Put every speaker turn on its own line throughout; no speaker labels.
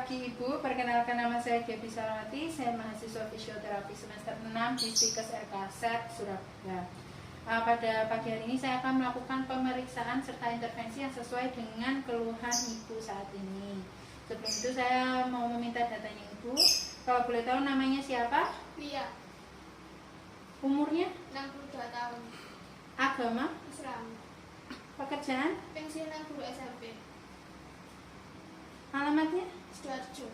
pagi Ibu, perkenalkan nama saya Gaby Salamati, saya mahasiswa fisioterapi semester 6 di Stikes RKSEP Surabaya. Pada pagi hari ini saya akan melakukan pemeriksaan serta intervensi yang sesuai dengan keluhan Ibu saat ini. Sebelum itu saya mau meminta datanya Ibu. Kalau boleh tahu namanya siapa?
Lia.
Umurnya?
62 tahun.
Agama?
Islam.
Pekerjaan?
Pensiunan guru SMP.
Alamatnya?
Sidoarjo.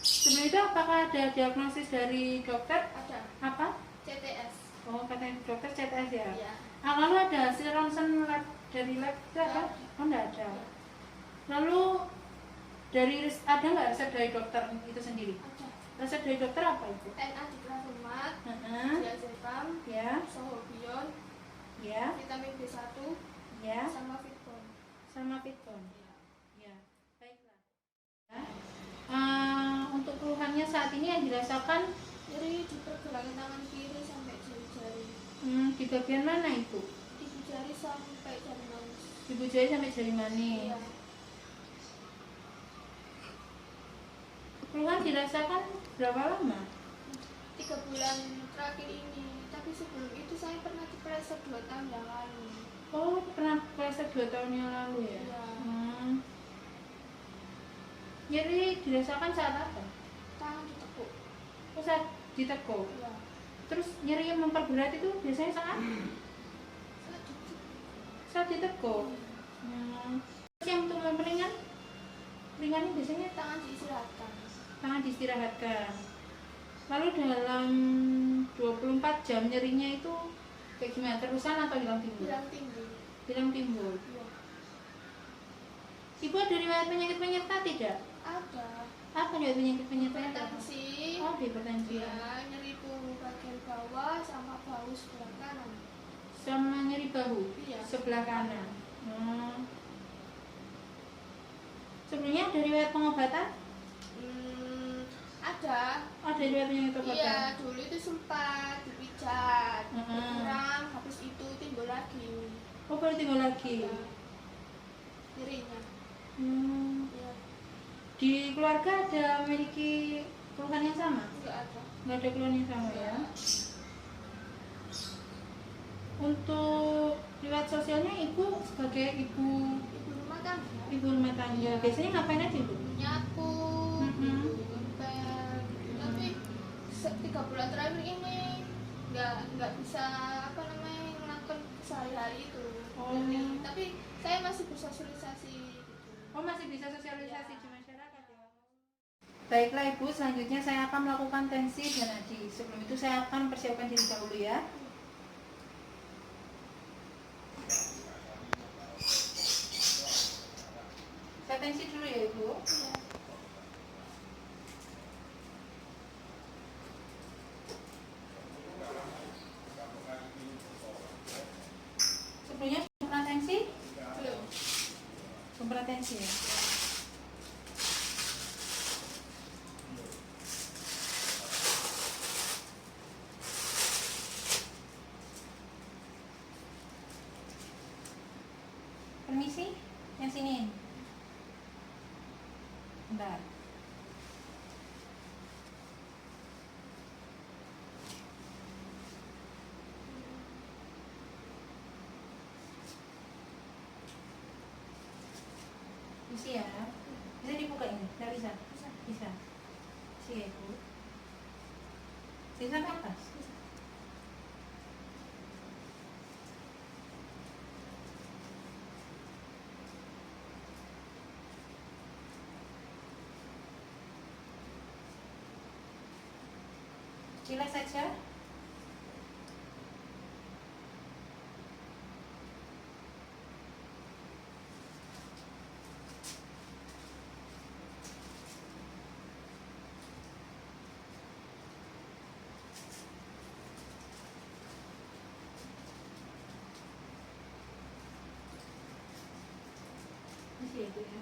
Sebelum itu apakah ada diagnosis dari dokter?
Ada.
Apa?
CTS.
Oh, katanya dokter CTS ya?
Iya.
Lalu ada hasil ronsen lab dari lab itu ada? Oh, enggak ada.
Ya.
Lalu ada nggak resep dari dokter itu sendiri?
Ada.
Resep dari dokter apa itu?
NA diklavomat, diazepam,
Ya,
sohobion,
ya,
vitamin B1,
ya,
sama Fitbon.
sama Fitbon.
Ya.
Ya, baiklah. Untuk keluhannya saat ini yang dirasakan
Nyeri di pergelangan tangan kiri sampai jari-jari.
di bagian mana itu?
Ibu jari sampai jari manis.
Ibu jari sampai jari manis.
Iya.
Keluhan dirasakan berapa lama?
3 bulan terakhir ini. Tapi sebelum itu saya pernah diperiksa 2 tahun yang lalu.
Oh, pernah puasa 2 tahun yang lalu ya?
Iya.
Nyeri dirasakan saat apa?
Tangan ditekuk.
Oh, saat ditekuk.
Iya.
Terus nyeri yang memperberat itu biasanya saat?
Saya ditekuk.
Saat ditekuk. Terus yang untuk memperingan? Peringannya biasanya
Tangan diistirahatkan.
tangan diistirahatkan. Lalu dalam 24 jam nyerinya itu kayak gimana? Terusan atau hilang timbul?
Hilang timbul.
Hilang timbul.
Iya.
Ibu ada riwayat penyakit penyerta tidak?
Ada.
Apa riwayat penyakit penyerta?
Hipertensi.
Oh, hipertensi.
Ya, nyeri punggung bagian bawah sama bahu sebelah kanan.
Sama nyeri bahu?
Iya.
Sebelah kanan. Sebelumnya ada riwayat pengobatan?
Ada.
Ada riwayat penyakit pengobatan?
Iya, dulu itu sempat dipijat, berkurang, habis itu timbul lagi.
Oh, baru timbul lagi.
Ya. Nyerinya. Ya.
Di keluarga ada memiliki keluhan yang sama?
Enggak ada.
Nggak ada keluhan yang sama ya? Untuk riwayat sosialnya ibu sebagai ibu
Rumah tangga.
Ibu rumah tangga. Biasanya ngapain aja ibu?
Nyapu, ngepel. Tapi 3 bulan terakhir ini nggak bisa melakukan sehari-hari itu. Tapi saya masih bersosialisasi.
Oh, masih bisa sosialisasi di masyarakat ya. Baiklah ibu, selanjutnya saya akan melakukan tensi dan nadi. Sebelum itu saya akan persiapkan diri dahulu ya. Saya tensi dulu ya ibu. Sebelumnya pernah tensi?
Belum.
Belum pernah tensi ya. Permisi, yang sini. Bentar. Bisa ya? Bisa dibuka ini? Nggak bisa? Bisa. Bisa ya ibu? Bisa sampai atas? Relax saja. Bisa ya ibu ya?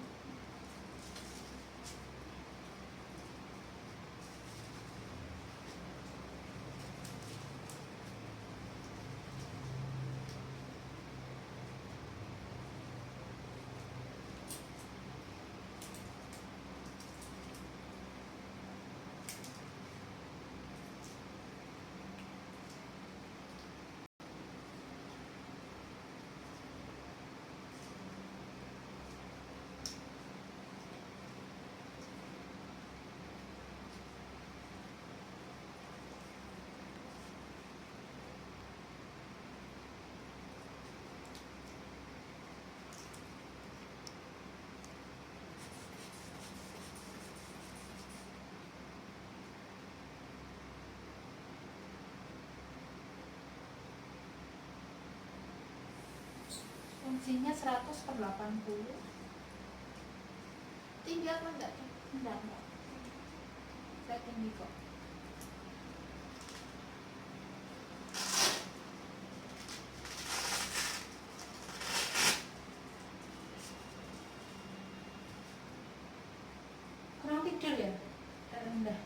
Fungsinya 100/80.
Tinggi apa enggak?
Enggak. Saya tinggi kok. Kurang tidur ya? Rendah.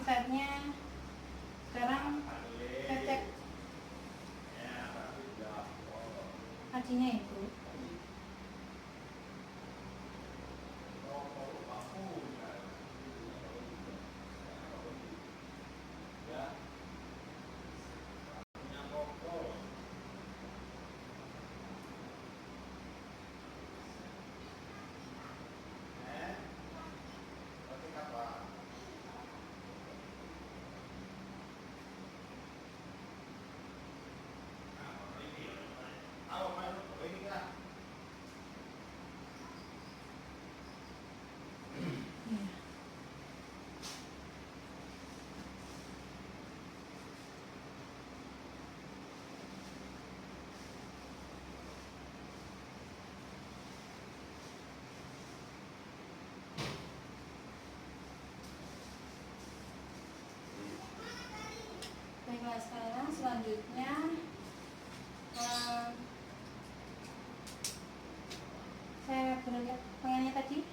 Saatnya sekarang saya cek hajinya itu. Baiklah, sekarang selanjutnya saya boleh lihat pengennya tadi.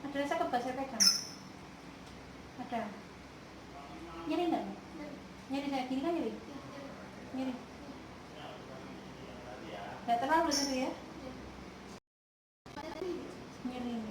Ada rasa kebas saya pegang. Ada. Nyeri enggak? Nyeri kayak gini kan nyeri? Nyeri. Enggak terlalu nyeri ya? Nyeri.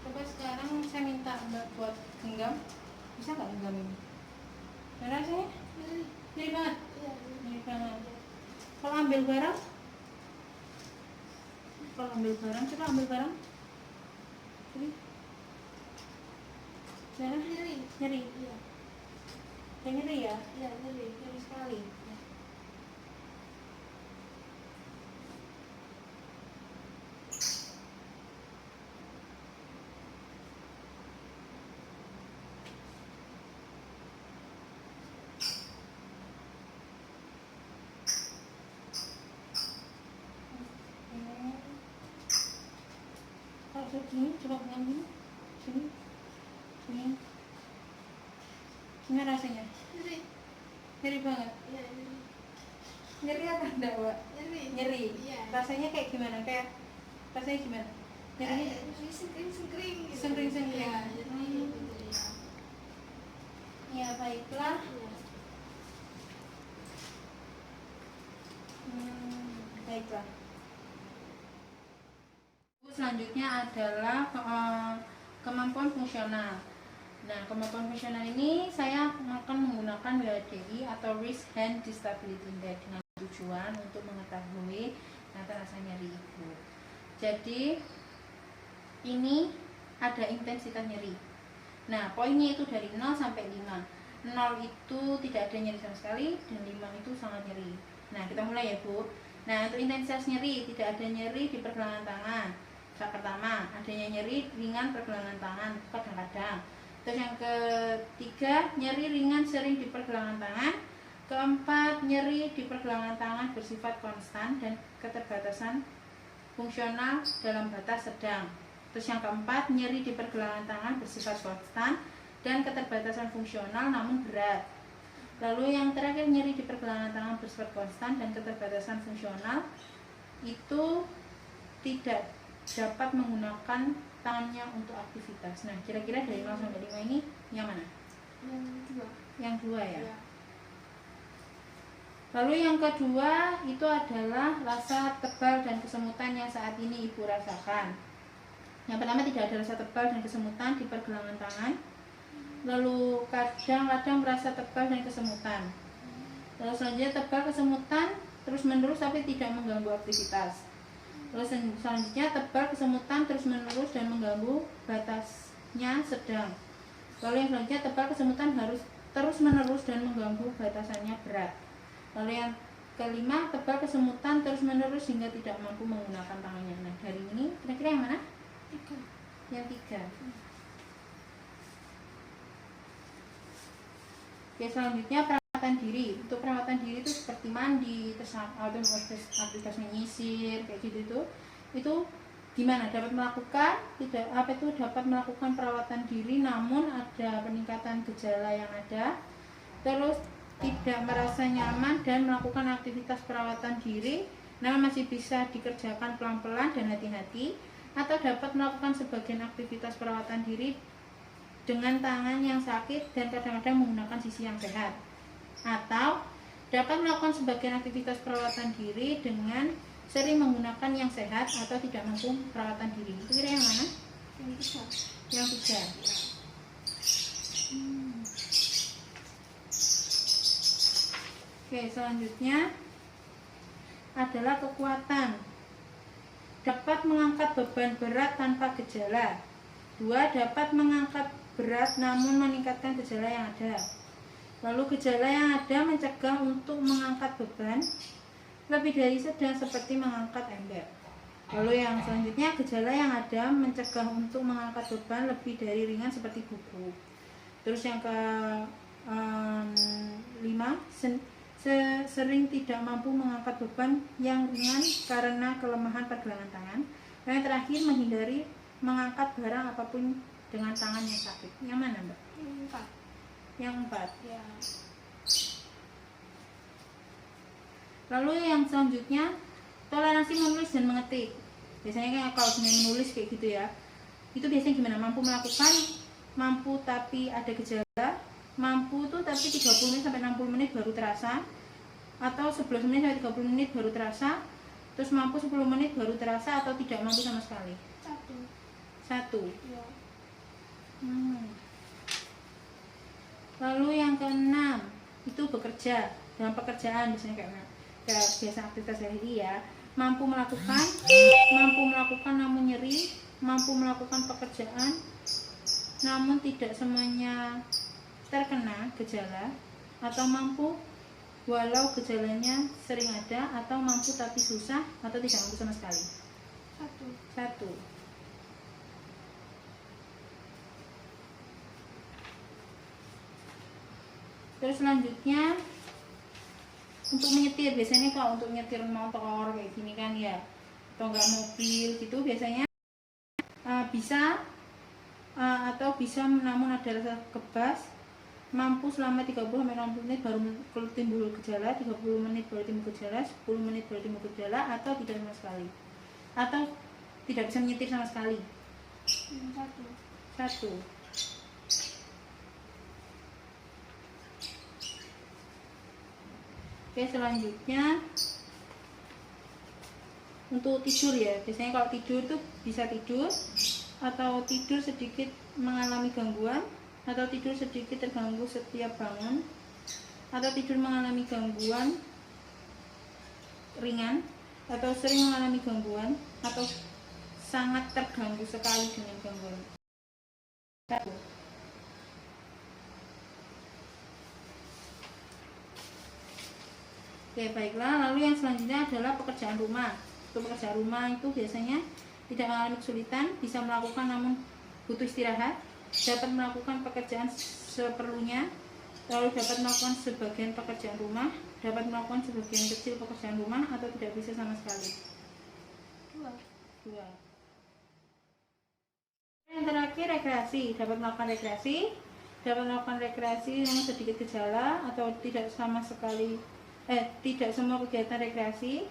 Coba sekarang saya minta Mbak buat genggam. Bisa nggak genggam ini? Benar rasanya? Nyeri banget? Nyeri banget. Kalau ambil barang? Coba ambil barang. Jadi, nyeri? Nyeri?
Iya.
Nyeri ya?
Iya, nyeri.
Nyeri sekali. Kalau segini, coba pegang gini. Sini. Gimana rasanya?
Nyeri.
Nyeri banget.
Iya, nyeri.
Nyeri apa enggak, Mbak? Nyeri.
Iya.
Rasanya kayak gimana? Rasanya gimana? Nyerinya
Sengkring gitu.
Sengkring.
Iya, nyeri gitu ya.
Ya, baiklah. Baiklah. Selanjutnya adalah kemampuan fungsional. Nah, kemampuan fungsional ini saya akan menggunakan WHDI atau Wrist Hand Disability Index dengan tujuan untuk mengetahui rasa nyeri ibu. Jadi ini ada intensitas nyeri. Nah, poinnya itu dari 0 sampai 5. 0 itu tidak ada nyeri sama sekali dan 5 itu sangat nyeri. Nah, kita mulai ya, Bu. Nah, untuk intensitas nyeri, tidak ada nyeri di pergelangan tangan. Yang pertama, adanya nyeri ringan pergelangan tangan kadang-kadang. Terus yang ketiga, nyeri ringan sering di pergelangan tangan. Keempat, nyeri di pergelangan tangan bersifat konstan dan keterbatasan fungsional dalam batas sedang. Terus yang keempat, nyeri di pergelangan tangan bersifat konstan dan keterbatasan fungsional namun berat. Lalu yang terakhir, nyeri di pergelangan tangan bersifat konstan dan keterbatasan fungsional itu tidak dapat menggunakan tangannya untuk aktivitas. Nah, kira-kira dari 0 sampai 5 ini yang mana?
Yang 2.
Yang 2 ya?
Iya.
Lalu yang kedua itu adalah rasa tebal dan kesemutan yang saat ini Ibu rasakan. Yang pertama, tidak ada rasa tebal dan kesemutan di pergelangan tangan. Lalu kadang-kadang merasa tebal dan kesemutan. Lalu selanjutnya tebal kesemutan terus menerus tapi tidak mengganggu aktivitas. Lalu selanjutnya tebal kesemutan terus menerus dan mengganggu batasnya sedang. Lalu yang selanjutnya tebal kesemutan harus terus menerus dan mengganggu batasannya berat. Lalu yang kelima, tebal kesemutan terus menerus hingga tidak mampu menggunakan tangannya. Nah, dari ini kira-kira yang mana?
3.
Yang 3. Oke, selanjutnya perawatan diri. Untuk perawatan diri itu seperti mandi, terus aktivitas menyisir kayak gitu itu gimana? Dapat melakukan dapat melakukan perawatan diri namun ada peningkatan gejala yang ada. Terus tidak merasa nyaman dan melakukan aktivitas perawatan diri namun masih bisa dikerjakan pelan-pelan dan hati-hati, atau dapat melakukan sebagian aktivitas perawatan diri dengan tangan yang sakit dan kadang-kadang menggunakan sisi yang sehat, atau dapat melakukan sebagian aktivitas perawatan diri dengan sering menggunakan yang sehat atau tidak mampu perawatan diri. Itu kira yang mana?
Yang 3.
Yang 3. Oke, selanjutnya adalah kekuatan. Dapat mengangkat beban berat tanpa gejala. 2. Dapat mengangkat berat namun meningkatkan gejala yang ada. Lalu gejala yang ada mencegah untuk mengangkat beban lebih dari sedang seperti mengangkat ember. Lalu yang selanjutnya, gejala yang ada mencegah untuk mengangkat beban lebih dari ringan seperti buku. Terus yang ke 5, sering tidak mampu mengangkat beban yang ringan karena kelemahan pergelangan tangan. Dan yang terakhir, menghindari mengangkat barang apapun dengan tangan yang sakit. Yang mana, Mbak?
Yang 4.
Yang 4.
Ya.
Lalu yang selanjutnya, toleransi menulis dan mengetik. Biasanya kalau menulis kayak gitu ya, itu biasanya gimana? Mampu melakukan, mampu tapi ada gejala, mampu tuh tapi 30 menit sampai 60 menit baru terasa, atau 11 menit sampai 30 menit baru terasa, terus mampu 10 menit baru terasa, atau tidak mampu sama sekali. 1.
Ya.
Lalu yang ke-6 itu bekerja. Dalam pekerjaan biasanya kayak biasa aktivitas hari ya, mampu melakukan namun nyeri, mampu melakukan pekerjaan namun tidak semuanya terkena gejala, atau mampu walau gejalanya sering ada, atau mampu tapi susah, atau tidak mampu sama sekali. 1. Terus selanjutnya untuk menyetir. Biasanya kalau untuk nyetir motor kayak gini kan ya, atau enggak mobil gitu, biasanya bisa atau bisa namun ada rasa kebas, mampu selama 30-60 menit baru timbul gejala, 30 menit baru timbul gejala, 10 menit baru timbul gejala, atau tidak sama sekali, atau tidak bisa menyetir sama sekali. 1. Oke, selanjutnya untuk tidur ya. Biasanya kalau tidur tuh bisa tidur, atau tidur sedikit mengalami gangguan, atau tidur sedikit terganggu setiap bangun, atau tidur mengalami gangguan ringan, atau sering mengalami gangguan, atau sangat terganggu sekali dengan gangguan. 1. Oke, baiklah. Lalu yang selanjutnya adalah pekerjaan rumah. Untuk pekerjaan rumah itu biasanya tidak mengalami kesulitan, bisa melakukan namun butuh istirahat, dapat melakukan pekerjaan seperlunya, lalu dapat melakukan sebagian pekerjaan rumah, dapat melakukan sebagian kecil pekerjaan rumah, atau tidak bisa sama sekali. 2. Yang terakhir, rekreasi. Dapat melakukan rekreasi namun sedikit gejala, atau tidak sama sekali tidak semua kegiatan rekreasi,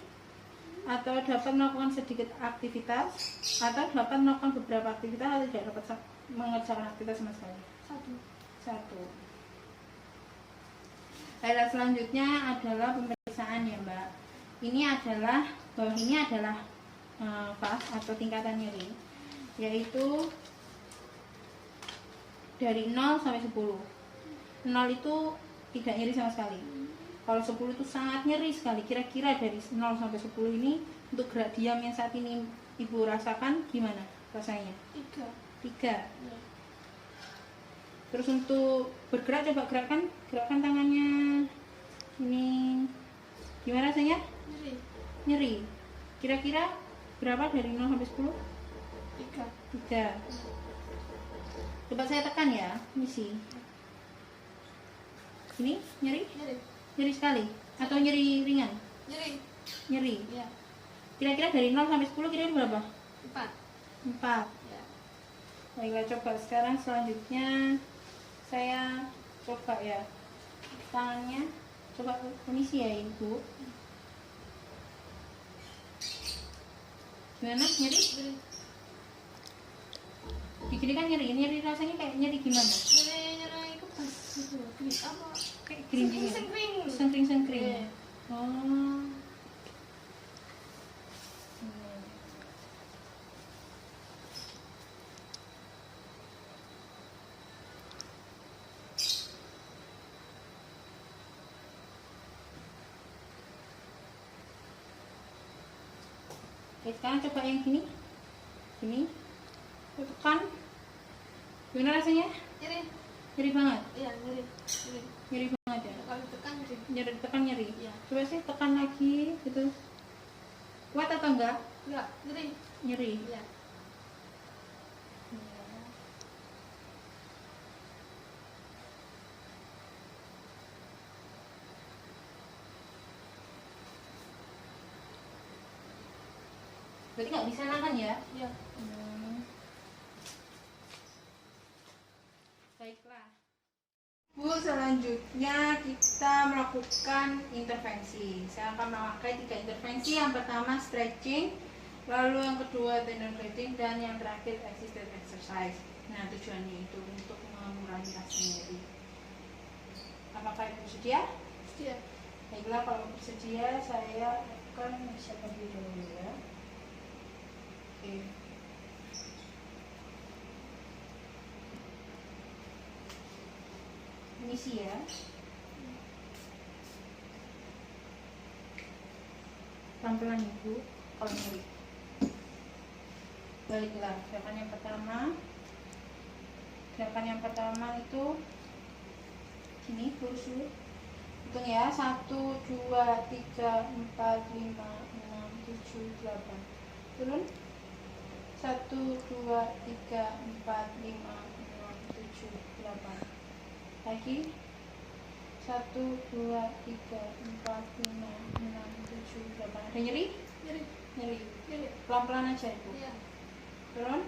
atau dapat melakukan sedikit aktivitas, atau dapat melakukan beberapa aktivitas, atau tidak dapat mengerjakan aktivitas sama sekali. 1. Highlight selanjutnya adalah pemeriksaan pemeriksaan ya Mbak. Ini adalah bawah ini adalah fase atau tingkatan nyeri, yaitu dari 0 sampai 10. 0 itu tidak nyeri sama sekali. Kalau 10 itu sangat nyeri sekali. Kira-kira dari 0 sampai 10 ini untuk gerak diam yang saat ini Ibu rasakan gimana rasanya? 3.
Ya.
Terus untuk bergerak, coba gerakkan tangannya. Ini gimana rasanya? Nyeri. Kira-kira berapa dari 0 sampai 10? 3. Coba saya tekan ya, misi. Ini nyeri? Nyeri sekali atau nyeri ringan? Nyeri.
Ya.
Kira-kira dari 0 sampai 10 kira-kira berapa? 4.
Ya.
Baiklah, coba sekarang selanjutnya saya coba ya tangannya, coba kondisi ya Ibu. Gimana? Nyeri? Di sini kan nyeri rasanya kayak nyeri gimana?
Nyeri kepas gitu. Apa?
Kayak geringsing. Sengkring.
Iya.
Oh. Oke, sekarang coba yang gini. Tekan. Gimana rasanya? Nyeri banget.
Iya,
Nyeri banget ya.
kalau tekan
Tekan nyeri.
Iya.
Coba sih tekan lagi gitu. Kuat atau enggak?
enggak,
Nyeri.
Iya.
Berarti nggak bisa nahan ya?
Iya.
Baiklah. Bu, selanjutnya kita melakukan intervensi. Saya akan memakai 3 intervensi. Yang pertama stretching, lalu yang kedua tendon grading, dan yang terakhir assisted exercise. Nah, tujuannya itu untuk mengurangi rasa nyeri. Apakah Ibu bersedia?
Iya.
Baiklah, kalau bersedia saya akan siapkan dulu ya. Oke. Misi ya. Pelan-pelan Ibu kalau nyeri. Baiklah, gerakan yang pertama itu sini lurus dulu. Hitung ya, 1, 2, 3, 4, 5, 6, 7, 8. Turun. 1, 2, 3, 4, 5, 6, 7, 8. Lagi 1, 2, 3, 4, 5, 6, 7, 8. Ada nyeri? Nyeri. Pelan-pelan aja Ibu.
Iya.
Turun.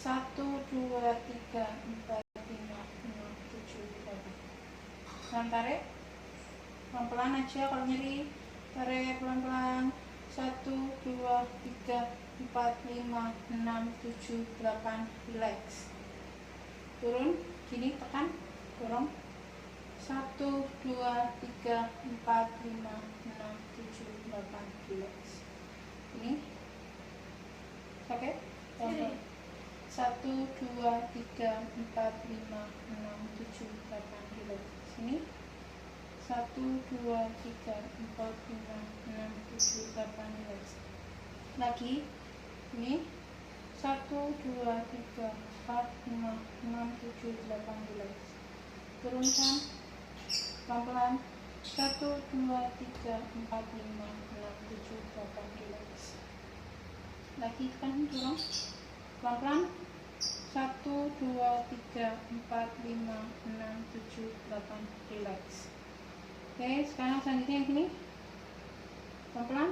1, 2, 3, 4, 5, 6, 7, 8. Sekarang tarik. Pelan-pelan aja kalau nyeri. Tarik pelan-pelan. 1, 2, 3, 4, 5, 6, 7, 8. Relax. Turun. Gini, tekan, dorong. 1, 2, 3, 4, 5, 6, 7, 8. Relax. Ini sakit?
Nyeri.
1, 2, 3, 4, 5, 6, 7, 8. Relax. Sini 1, 2, 3, 4, 5, 6, 7, 8. Relax. Lagi ini 1, 2, 3, 4, 5, 6, 7, 8. Relax. Turunkan pelan-pelan. 1, 2, 3, 4, 5, 6, 7, 8. Relax. Lagi tekan, dorong pelan-pelan. 1, 2, 3, 4, 5, 6, 7, 8. Relax. Oke, sekarang selanjutnya yang sini pelan-pelan.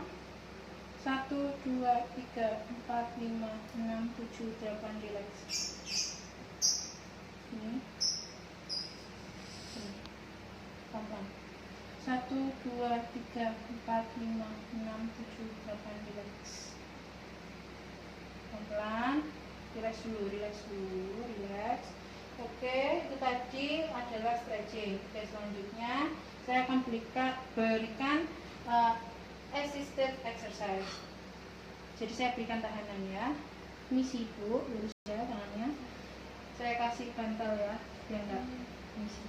1, 2, 3, 4, 5, 6, 7, 8. Relax. Ini pelan-pelan. 1, 2, 3, 4, 5, 6, 7, 8. Relax. Pelan-pelan. Relax dulu. Oke, itu tadi adalah stretching. Oke, selanjutnya saya akan berikan assisted exercise. Jadi saya berikan tahanan ya. Misi ibu, lurus ya tangannya. Saya kasih bantal ya, biar enggak misi.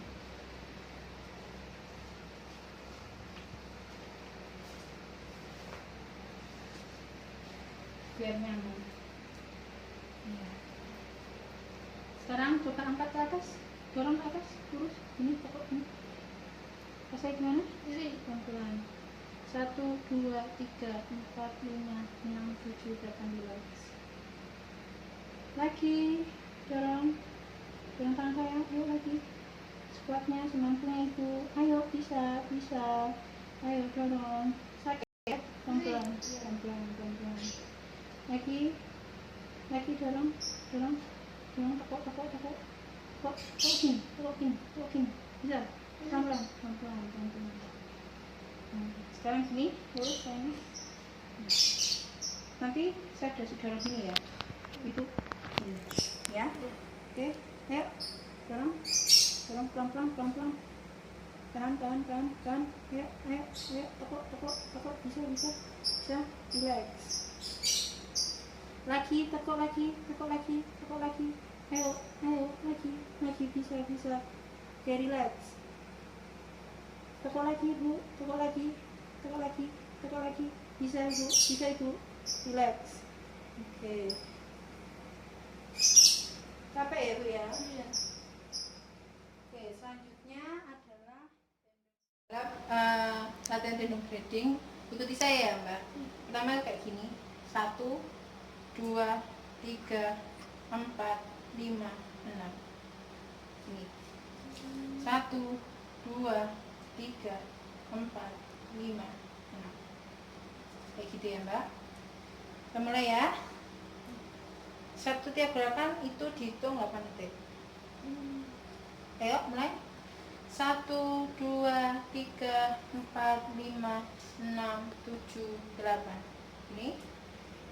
Biar nyaman. Ya. Sekarang coba angkat ke atas, dorong ke atas, lurus. Ini pokok ini. Rasanya gimana?
Jadi
Pelan-pelan. 1, 2, 3, 4, 5, 6, 7, 8, 12. Lagi, dorong tangan saya, ayo lagi. Squatnya semampunya ibu. Ayo, bisa. Ayo dorong. Sakit ya? Pelan-pelan. Lagi, dorong. Tekuk gini. Bisa. Pelan-pelan. Sekarang sini, lurus sayang. Nanti saya kasih dorong sini ya. Itu ya. Oke, ayo. Dorong pelan-pelan. Tahan. Ayo. Tekuk. Bisa. Relax. Lagi, tekuk lagi. Ayo, lagi. Bisa. Oke, relax. Tekuk lagi, Bu. Tekuk lagi. Bisa, Ibu. Relax. Oke. Capek ya, Bu ya?
iya.
Oke, selanjutnya adalah latihan tendon breathing. Ikuti saya ya, Mbak. Pertama kayak gini. 1, 2, 3, 4, 5, 6. Ini. 1, 2, 3, 4, 5, 6. Kayak gitu ya, Mbak. Kita mulai ya. Satu tiap gerakan itu dihitung 8 detik. Ayo mulai. 1, 2, 3, 4, 5, 6, 7, 8. Ini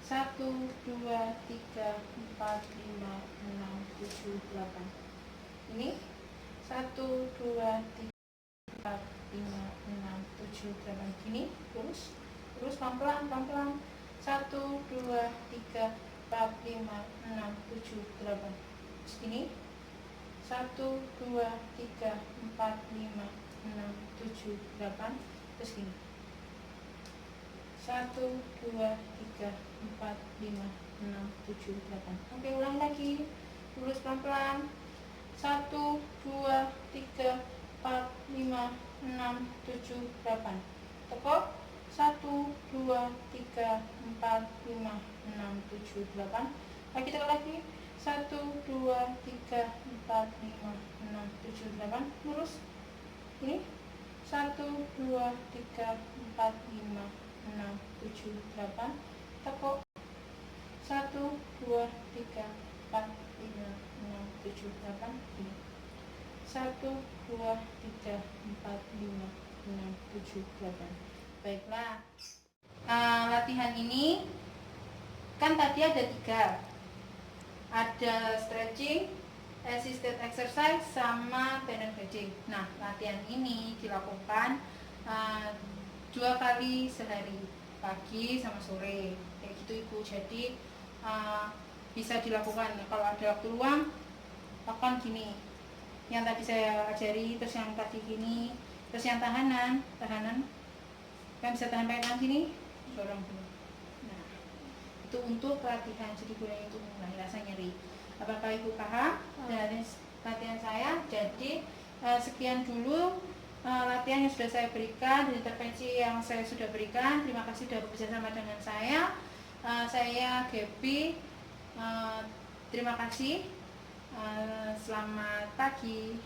1, 2, 3, 4, 5, 6, 7, 8. Ini 1, 2, 3, 4, 5, 6, 7, 8. Gini, terus pelan-pelan. 1, 2, 3, 4, 5, 6, 7, 8. Terus ini 1, 2, 3, 4, 5, 6, 7, 8. Terus gini 1, 2, 3, 4, 5, 6, 7, 8. Oke, ulang lagi. Lurus pelan-pelan. 1, 2, 3, 4, 5, 6, 7, 8. Tekuk. 1, 2, 3, 4, 5, 6, 7, 8. Lagi tekuk lagi. 1, 2, 3, 4, 5, 6, 7, 8. Lurus. Ini 1, 2, 3, 4, 5, 6, 7, 8. Tekuk. 1, 2, 3, 4, 5, 6, 7, 8. Ini 1, 2, 3, 4, 5, 6, 7, 8. Baiklah. Latihan ini kan tadi ada 3. Ada stretching, assisted exercise, sama tendon breathing. Nah, latihan ini dilakukan 2 kali sehari, pagi sama sore, kayak gitu Ibu. Jadi bisa dilakukan kalau ada waktu luang, lakukan gini. Yang tadi saya ajari, terus yang tadi gini, terus yang tahanan, kan bisa tahan pakai tangan gini, dorong dulu. Nah, itu untuk latihan, jadi gunanya untuk mengurangi rasa nyeri. Apakah Ibu paham dari latihan saya? Jadi sekian dulu latihan yang sudah saya berikan dan intervensi yang saya sudah berikan. Terima kasih sudah bekerjasama dengan saya. Saya Gaby. Terima kasih. Selamat pagi.